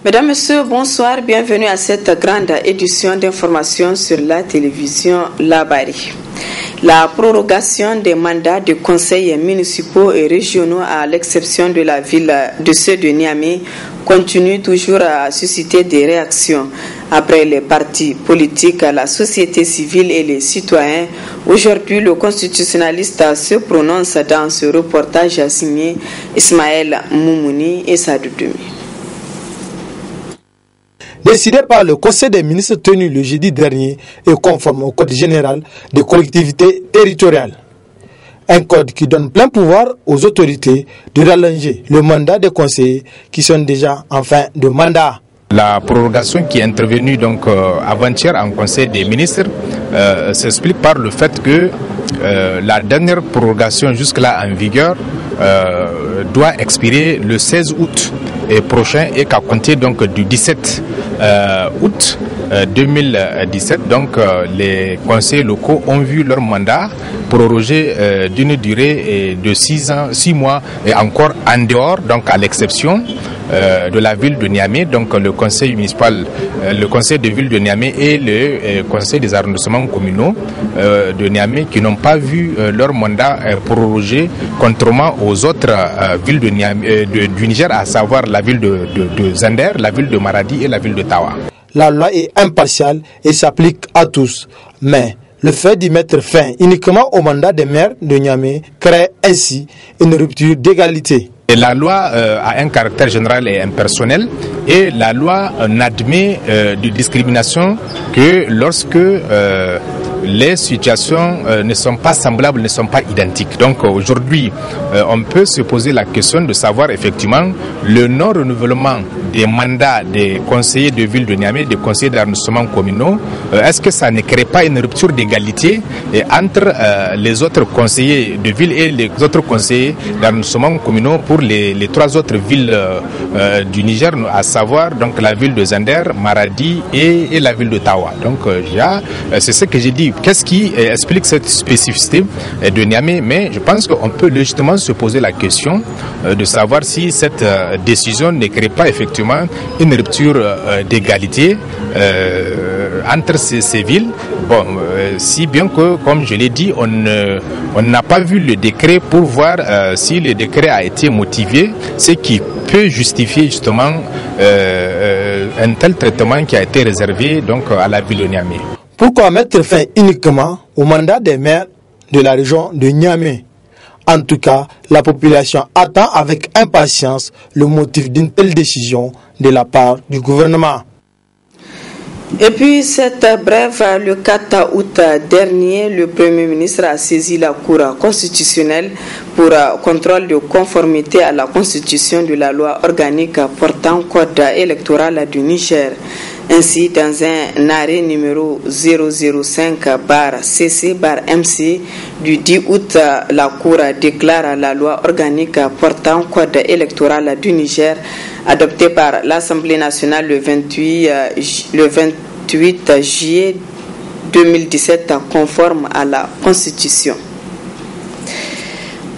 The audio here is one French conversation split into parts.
Mesdames, Messieurs, bonsoir. Bienvenue à cette grande édition d'information sur la télévision Labari. La prorogation des mandats de conseils municipaux et régionaux, à l'exception de la ville de ceux de Niamey, continue toujours à susciter des réactions. Après les partis politiques, la société civile et les citoyens, aujourd'hui le constitutionnaliste se prononce dans ce reportage signé Ismaël Moumouni et Sadou Doumi. Décidé par le Conseil des ministres tenu le jeudi dernier et conforme au Code général des collectivités territoriales. Un code qui donne plein pouvoir aux autorités de rallonger le mandat des conseillers qui sont déjà en fin de mandat. La prorogation qui est intervenue donc avant-hier en Conseil des ministres s'explique par le fait que la dernière prorogation jusque-là en vigueur doit expirer le 16 août prochain et qu'à compter donc du 17 août 2017, donc les conseillers locaux ont vu leur mandat prorogé d'une durée de 6 mois et encore en dehors, donc à l'exception de la ville de Niamey, donc le conseil municipal, le conseil de ville de Niamey et le conseil des arrondissements communaux de Niamey qui n'ont pas vu leur mandat prorogé, contrairement aux autres villes de Niamey, du Niger, à savoir la ville de Zander, la ville de Maradi et la ville de Tawa. La loi est impartiale et s'applique à tous, mais le fait d'y mettre fin uniquement au mandat des maires de Niamey crée ainsi une rupture d'égalité. Et la loi a un caractère général et impersonnel et la loi n'admet de discrimination que lorsque les situations ne sont pas semblables, ne sont pas identiques. Donc aujourd'hui, on peut se poser la question de savoir effectivement le non-renouvellement des mandats des conseillers de ville de Niamey, des conseillers d'arrondissement communaux. Est-ce que ça ne crée pas une rupture d'égalité entre les autres conseillers de ville et les autres conseillers d'arrondissement communaux pour les trois autres villes du Niger, à savoir donc la ville de Zander, Maradi et la ville de Tawa. Donc c'est ce que j'ai dit. Qu'est-ce qui explique cette spécificité de Niamey? Mais je pense qu'on peut légitimement se poser la question de savoir si cette décision ne crée pas effectivement une rupture d'égalité entre ces villes. Bon, si bien que, comme je l'ai dit, on n'a pas vu le décret pour voir si le décret a été motivé, ce qui peut justifier justement un tel traitement qui a été réservé donc à la ville de Niamey. Pourquoi mettre fin uniquement au mandat des maires de la région de Niamey? En tout cas, la population attend avec impatience le motif d'une telle décision de la part du gouvernement. Et puis, cette brève, le 4 août dernier, le Premier ministre a saisi la Cour constitutionnelle pour contrôle de conformité à la Constitution de la loi organique portant code électoral du Niger. Ainsi, dans un arrêt numéro 005/CC/MC du 10 août, la Cour déclare la loi organique portant code électoral du Niger, adoptée par l'Assemblée nationale le 28 juillet 2017, conforme à la Constitution.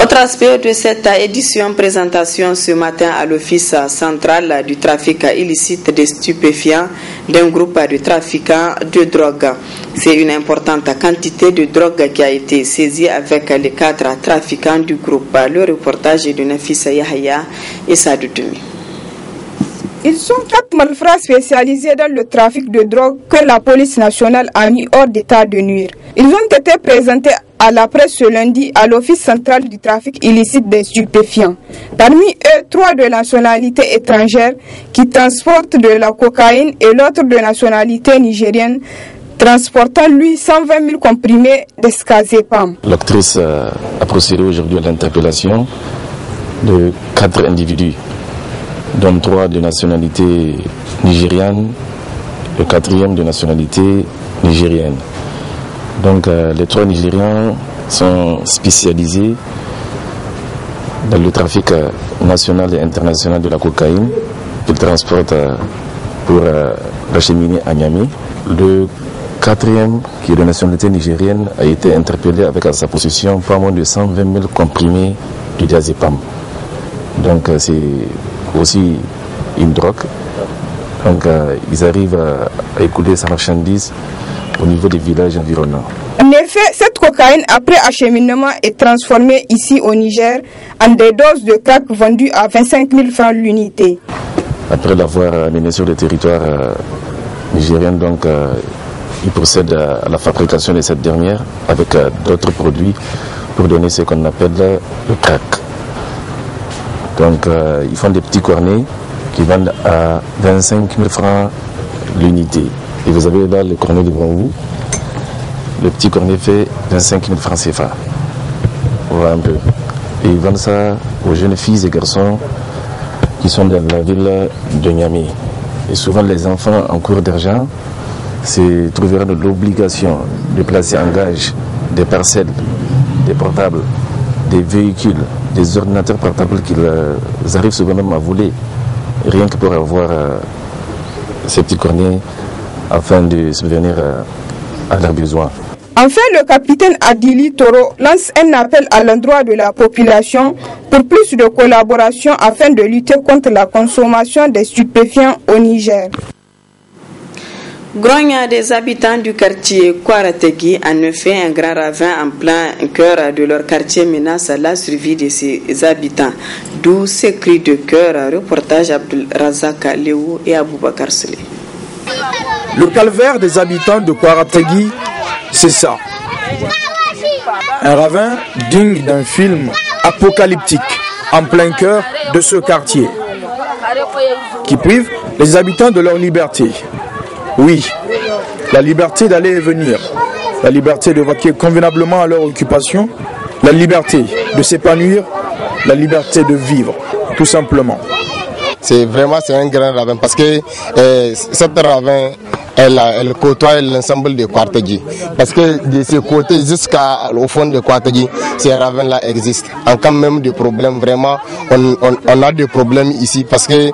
Autre aspect de cette édition, présentation ce matin à l'Office central du trafic illicite des stupéfiants d'un groupe de trafiquants de drogue. C'est une importante quantité de drogue qui a été saisie avec les 4 trafiquants du groupe. Le reportage de Nafisa Yahya et Sadou Doumi. Ils sont 4 malfrats spécialisés dans le trafic de drogue que la police nationale a mis hors d'état de nuire. Ils ont été présentés à la presse ce lundi à l'Office central du trafic illicite des stupéfiants. Parmi eux, 3 de nationalité étrangère qui transportent de la cocaïne et l'autre de nationalité nigérienne transportant lui 120 000 comprimés d'escazépam. L'actrice a procédé aujourd'hui à l'interpellation de 4 individus, dont 3 de nationalité nigériane, le 4e de nationalité nigérienne. Donc les 3 Nigériens sont spécialisés dans le trafic national et international de la cocaïne qu'ils transportent pour l'acheminer à Niamey. Le 4e, qui est de nationalité nigérienne, a été interpellé avec à sa possession pas moins de 120 000 comprimés de diazépam. Donc c'est aussi une drogue Donc ils arrivent à écouler sa marchandise au niveau des villages environnants. En effet, cette cocaïne, après acheminement, est transformée ici au Niger en des doses de crack vendues à 25 000 francs l'unité. Après l'avoir amené sur le territoire nigérien, donc ils procèdent à la fabrication de cette dernière avec d'autres produits pour donner ce qu'on appelle le crack. Donc ils font des petits cornets qui vendent à 25 000 francs l'unité. Et vous avez là le cornet devant vous. Le petit cornet fait 25 000 francs CFA. Voilà un peu. Et ils vendent ça aux jeunes filles et garçons qui sont dans la ville de Niamey. Et souvent les enfants en cours d'argent se trouveront de l'obligation de placer en gage des parcelles, des portables, des véhicules, des ordinateurs portables qu'ils arrivent souvent même à voler, rien que pour avoir ces petits cornets afin de subvenir à leurs besoins. Enfin, le capitaine Adili Toro lance un appel à l'endroit de la population pour plus de collaboration afin de lutter contre la consommation des stupéfiants au Niger. Grogna des habitants du quartier Kwarategi, en effet, un grand ravin en plein cœur de leur quartier menace la survie de ses habitants. D'où ces cris de cœur, reportage Abdul Razak Léo et Aboubakar Sele. Le calvaire des habitants de Kwarategi, c'est ça. Un ravin digne d'un film apocalyptique en plein cœur de ce quartier qui prive les habitants de leur liberté. Oui, la liberté d'aller et venir, la liberté de vaquer convenablement à leur occupation, la liberté de s'épanouir, la liberté de vivre, tout simplement. C'est un grand ravin parce que cette ravin, elle côtoie l'ensemble de Kwarategi. Parce que de ce côté jusqu'au fond de Kwarategi, ces ravins-là existent. En cas même de problème, vraiment, on a des problèmes ici. Parce que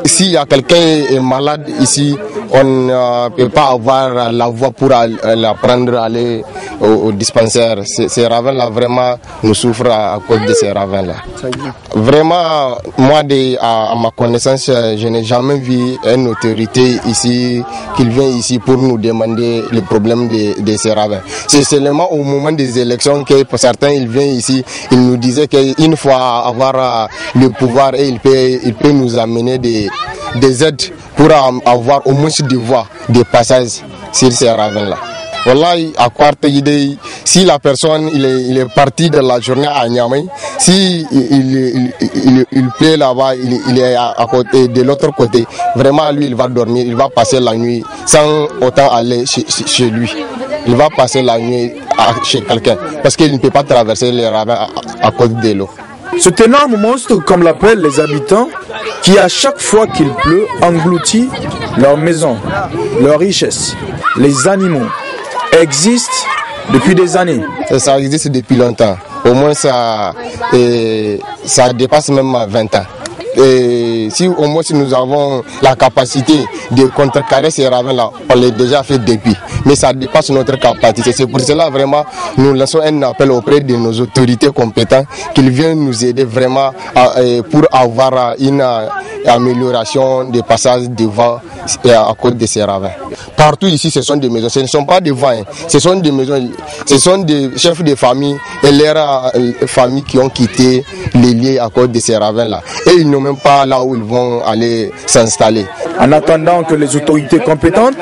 s'il y a quelqu'un qui est malade ici, on ne peut pas avoir la voie pour la prendre, aller au dispensaire. Ces ravins-là, vraiment, nous souffrent à cause de ces ravins-là. Vraiment, moi, à ma connaissance, je n'ai jamais vu une autorité ici qui vient ici pour nous demander le problème de ces ravins. C'est seulement au moment des élections que pour certains, ils viennent ici, ils nous disaient qu'une fois avoir le pouvoir, et il peut nous amener des aides pour avoir au moins des voies, des passages sur ces ravins-là. Voilà, à Kwarategi, si la personne il est parti de la journée à Niamey, si il plaît là-bas, il est à côté, de l'autre côté, vraiment lui il va dormir, il va passer la nuit sans autant aller chez lui. Il va passer la nuit chez quelqu'un parce qu'il ne peut pas traverser les ravins à cause de l'eau. Cet énorme monstre, comme l'appellent les habitants, qui à chaque fois qu'il pleut engloutit leurs maisons, leurs richesses, les animaux, existe depuis des années. Ça existe depuis longtemps. Au moins ça dépasse même 20 ans. Et si au moins si nous avons la capacité de contrecarrer ces ravins-là, on l'a déjà fait depuis. Mais ça dépasse notre capacité. C'est pour cela vraiment nous lançons un appel auprès de nos autorités compétentes qu'ils viennent nous aider vraiment pour avoir une amélioration des passages devant à cause de ces ravins. Partout ici, ce sont des maisons. Ce ne sont pas des vins, ce sont des maisons. Ce sont des chefs de famille et leurs familles qui ont quitté les lieux à cause de ces ravins-là. Et ils n'ont même pas là où ils vont aller s'installer. En attendant que les autorités compétentes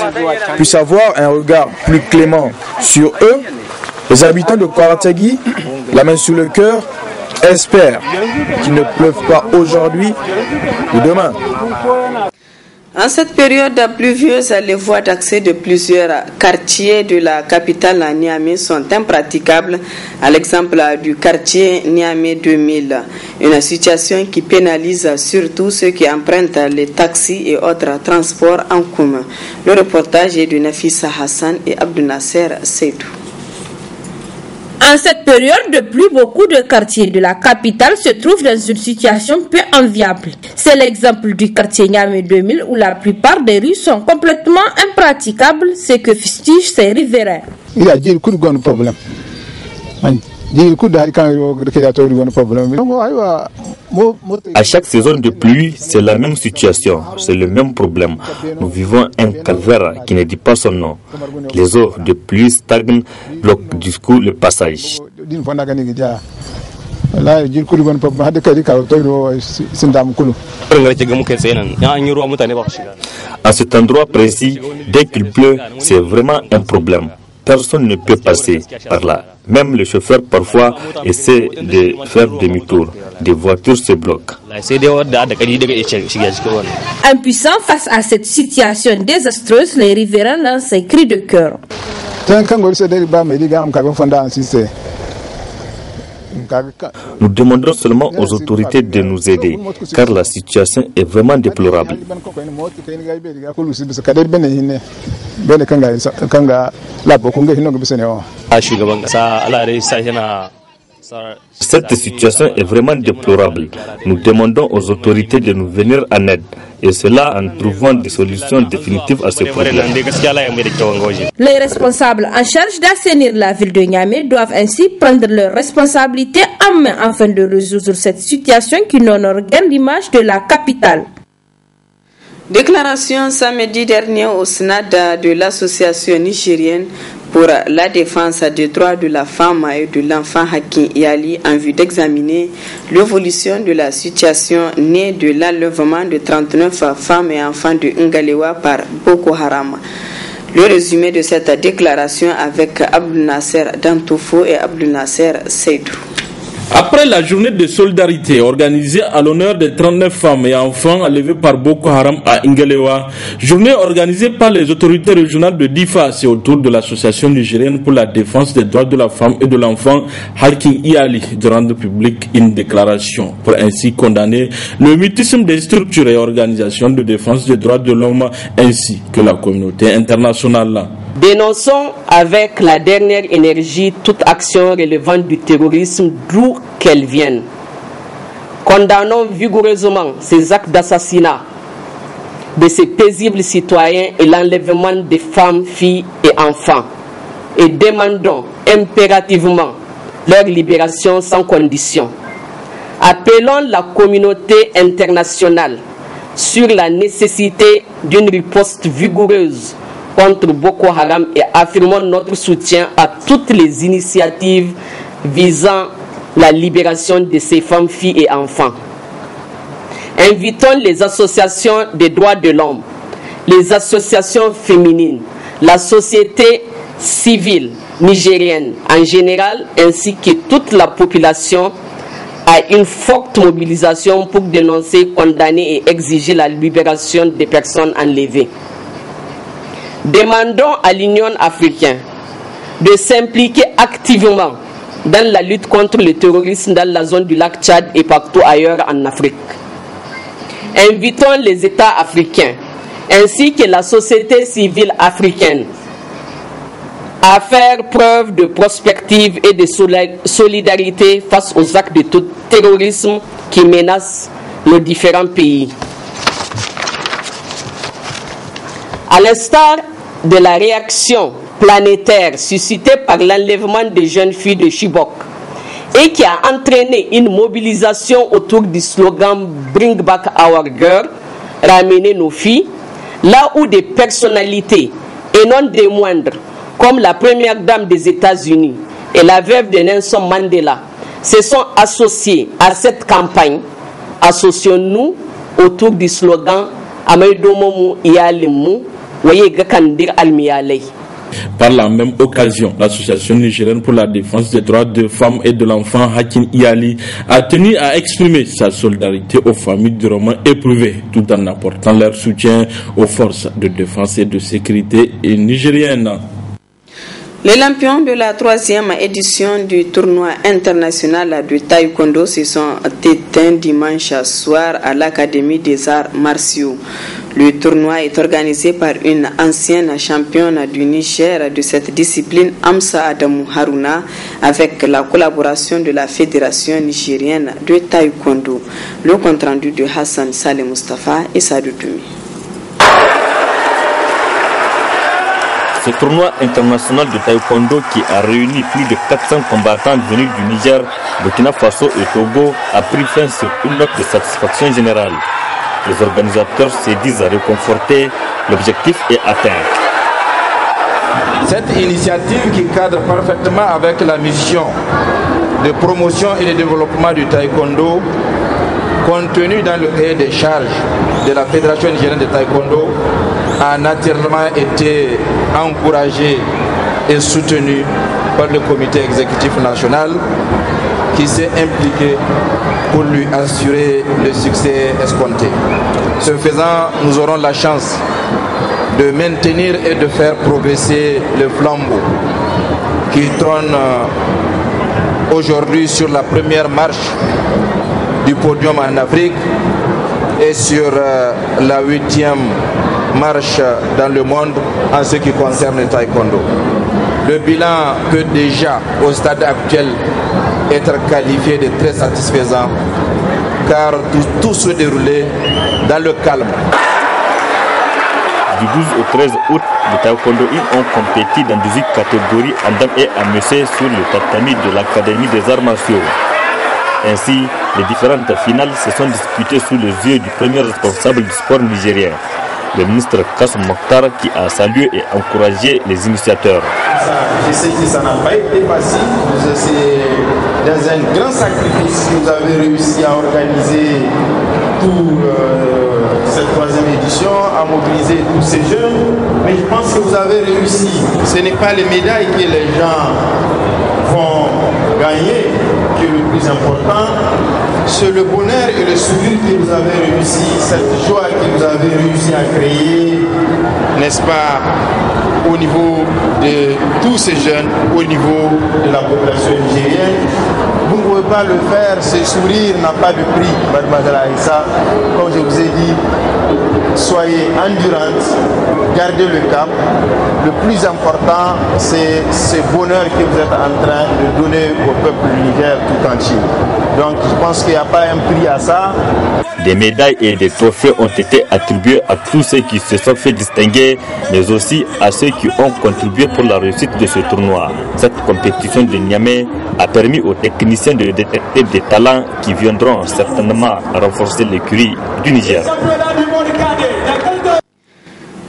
puissent avoir un regard plus clément sur eux, les habitants de Kwarategi, la main sur le cœur, espèrent qu'il ne pleuve pas aujourd'hui ou demain. En cette période pluvieuse, les voies d'accès de plusieurs quartiers de la capitale Niamey sont impraticables, à l'exemple du quartier Niamey 2000. Une situation qui pénalise surtout ceux qui empruntent les taxis et autres transports en commun. Le reportage est de Nafissa Hassan et Abdou Nasser Seydou. En cette période de pluie, beaucoup de quartiers de la capitale se trouvent dans une situation peu enviable. C'est l'exemple du quartier Niamey 2000 où la plupart des rues sont complètement impraticables, ce que fustigent ces riverains. Il y a des problèmes. À chaque saison de pluie, c'est la même situation, c'est le même problème. Nous vivons un calvaire qui ne dit pas son nom. Les eaux de pluie stagnent, bloquent du coup le passage. À cet endroit précis, dès qu'il pleut, c'est vraiment un problème. Personne ne peut passer par là. Même le chauffeur parfois essaie de faire demi-tour. Des voitures se bloquent. Impuissants face à cette situation désastreuse, les riverains lancent un cri de cœur. Nous demandons seulement aux autorités de nous aider, car la situation est vraiment déplorable. Cette situation est vraiment déplorable. Nous demandons aux autorités de nous venir en aide, et cela en trouvant des solutions définitives à ce problème. Les responsables en charge d'assainir la ville de Niamey doivent ainsi prendre leurs responsabilités en main afin de résoudre cette situation qui n'honore guère l'image de la capitale. Déclaration samedi dernier au Sénat de l'association nigérienne pour la défense des droits de la femme et de l'enfant Hakim Iyali en vue d'examiner l'évolution de la situation née de l'enlèvement de 39 femmes et enfants de Ngalewa par Boko Haram. Le résumé de cette déclaration avec Abdul Nasser Dantoufo et Abdul Nasser Seydou. Après la journée de solidarité organisée à l'honneur des 39 femmes et enfants enlevés par Boko Haram à Ngalewa, journée organisée par les autorités régionales de Difa, c'est autour de l'association nigérienne pour la défense des droits de la femme et de l'enfant Hakim Iyali de rendre publique une déclaration pour ainsi condamner le mutisme des structures et organisations de défense des droits de l'homme ainsi que la communauté internationale. Dénonçons avec la dernière énergie toute action relevant du terrorisme d'où qu'elle vienne. Condamnons vigoureusement ces actes d'assassinat de ces paisibles citoyens et l'enlèvement des femmes, filles et enfants et demandons impérativement leur libération sans condition. Appelons la communauté internationale sur la nécessité d'une riposte vigoureuse contre Boko Haram et affirmons notre soutien à toutes les initiatives visant la libération de ces femmes, filles et enfants. Invitons les associations des droits de l'homme, les associations féminines, la société civile nigérienne en général ainsi que toute la population à une forte mobilisation pour dénoncer, condamner et exiger la libération des personnes enlevées. Demandons à l'Union africaine de s'impliquer activement dans la lutte contre le terrorisme dans la zone du lac Tchad et partout ailleurs en Afrique. Invitons les États africains ainsi que la société civile africaine à faire preuve de prospective et de solidarité face aux actes de tout terrorisme qui menacent nos différents pays. À l'instar de la réaction planétaire suscitée par l'enlèvement des jeunes filles de Chibok et qui a entraîné une mobilisation autour du slogan « Bring back our girl », ramener nos filles, là où des personnalités, et non des moindres, comme la première dame des États-Unis et la veuve de Nelson Mandela, se sont associées à cette campagne. Associons-nous autour du slogan « Amaidomomu Iyalimu ». Par la même occasion, l'association nigérienne pour la défense des droits des femmes et de l'enfant Hakim Iyali a tenu à exprimer sa solidarité aux familles du roman éprouvées tout en apportant leur soutien aux forces de défense et de sécurité nigériennes. Les lampions de la 3e édition du tournoi international de taekwondo se sont éteints dimanche soir à l'Académie des arts martiaux. Le tournoi est organisé par une ancienne championne du Niger de cette discipline, Amsa Adamou Haruna, avec la collaboration de la Fédération nigérienne de taekwondo. Le compte-rendu de Hassan Saleh Mustafa et Sadou Doumi. Ce tournoi international de taekwondo qui a réuni plus de 400 combattants venus du Niger, Burkina Faso et Togo a pris fin sur une note de satisfaction générale. Les organisateurs se disent réconfortés, l'objectif est atteint. Cette initiative qui cadre parfaitement avec la mission de promotion et de développement du taekwondo contenue dans le cahier des charges de la Fédération nigérienne de taekwondo a naturellement été encouragée et soutenue par le comité exécutif national qui s'est impliqué pour lui assurer le succès escompté. Ce faisant, nous aurons la chance de maintenir et de faire progresser le flambeau qui trône aujourd'hui sur la première marche du podium en Afrique et sur la 8e marche dans le monde en ce qui concerne le taekwondo. Le bilan peut déjà au stade actuel être qualifié de très satisfaisant car tout se déroulait dans le calme. Du 12 au 13 août, les taekwondoïns ont compéti dans 18 catégories en dames et en messieurs sur le tatami de l'Académie des arts martiaux. Ainsi, les différentes finales se sont disputées sous les yeux du premier responsable du sport nigérien, le ministre Kassoum Mokhtar, qui a salué et encouragé les initiateurs. Je sais que ça n'a pas été facile, c'est dans un grand sacrifice que vous avez réussi à organiser cette 3e édition, à mobiliser tous ces jeunes, mais je pense que vous avez réussi. Ce n'est pas les médailles que les gens vont gagner qui est le plus important, c'est le bonheur et le sourire que vous avez réussi, cette joie que vous avez réussi à créer, n'est-ce pas, au niveau de tous ces jeunes, au niveau de la population nigérienne. Vous ne pouvez pas le faire, ce sourire n'a pas de prix, mademoiselle Aïssa. Comme je vous ai dit, soyez endurante, gardez le cap. Le plus important, c'est ce bonheur que vous êtes en train de donner au peuple du Niger tout entier. Donc je pense qu'il n'y a pas un prix à ça. Des médailles et des trophées ont été attribués à tous ceux qui se sont fait distinguer, mais aussi à ceux qui ont contribué pour la réussite de ce tournoi. Cette compétition de Niamey a permis aux techniciens de détecter des talents qui viendront certainement renforcer l'écurie du Niger.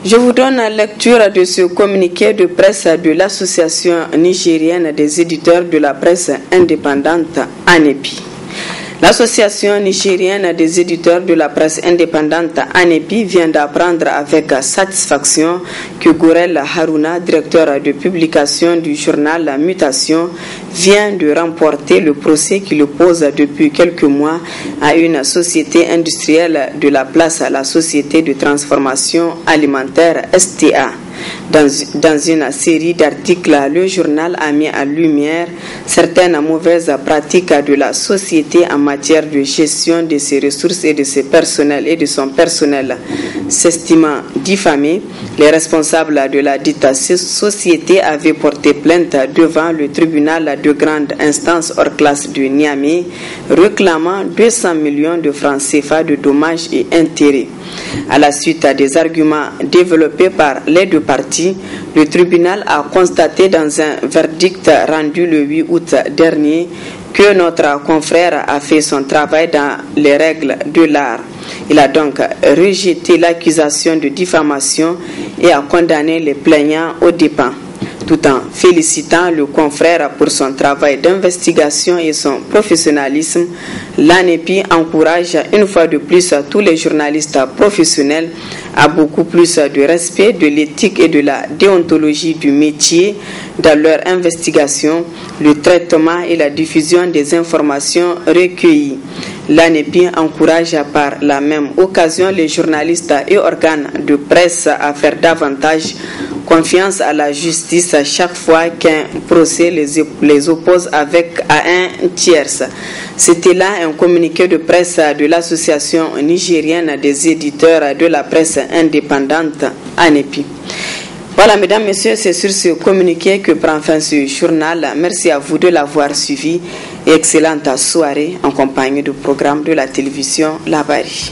Je vous donne la lecture de ce communiqué de presse de l'Association nigérienne des éditeurs de la presse indépendante, ANEPI. L'association nigérienne des éditeurs de la presse indépendante ANEPI vient d'apprendre avec satisfaction que Gourel Harouna, directeur de publication du journal La Mutation, vient de remporter le procès qui l'oppose depuis quelques mois à une société industrielle de la place à la société de transformation alimentaire STA. Dans une série d'articles, le journal a mis en lumière certaines mauvaises pratiques de la société en matière de gestion de ses ressources et de ses personnels et de son personnel. S'estimant diffamés, les responsables de la dite société avaient porté plainte devant le tribunal de grande instance hors classe de Niamey, réclamant 200 millions de francs CFA de dommages et intérêts. À la suite des arguments développés par les deux parties, le tribunal a constaté dans un verdict rendu le 8 août dernier que notre confrère a fait son travail dans les règles de l'art. Il a donc rejeté l'accusation de diffamation et a condamné les plaignants aux dépens. Tout en félicitant le confrère pour son travail d'investigation et son professionnalisme, l'ANEPI encourage une fois de plus tous les journalistes professionnels à beaucoup plus de respect de l'éthique et de la déontologie du métier dans leur investigation, le traitement et la diffusion des informations recueillies. L'ANEPI encourage par la même occasion les journalistes et organes de presse à faire davantage confiance à la justice à chaque fois qu'un procès les oppose à un tierce. C'était là un communiqué de presse de l'Association nigérienne des éditeurs de la presse indépendante, ANEPI. Voilà, mesdames, messieurs, c'est sur ce communiqué que prend fin ce journal. Merci à vous de l'avoir suivi et excellente soirée en compagnie du programme de la télévision Labari.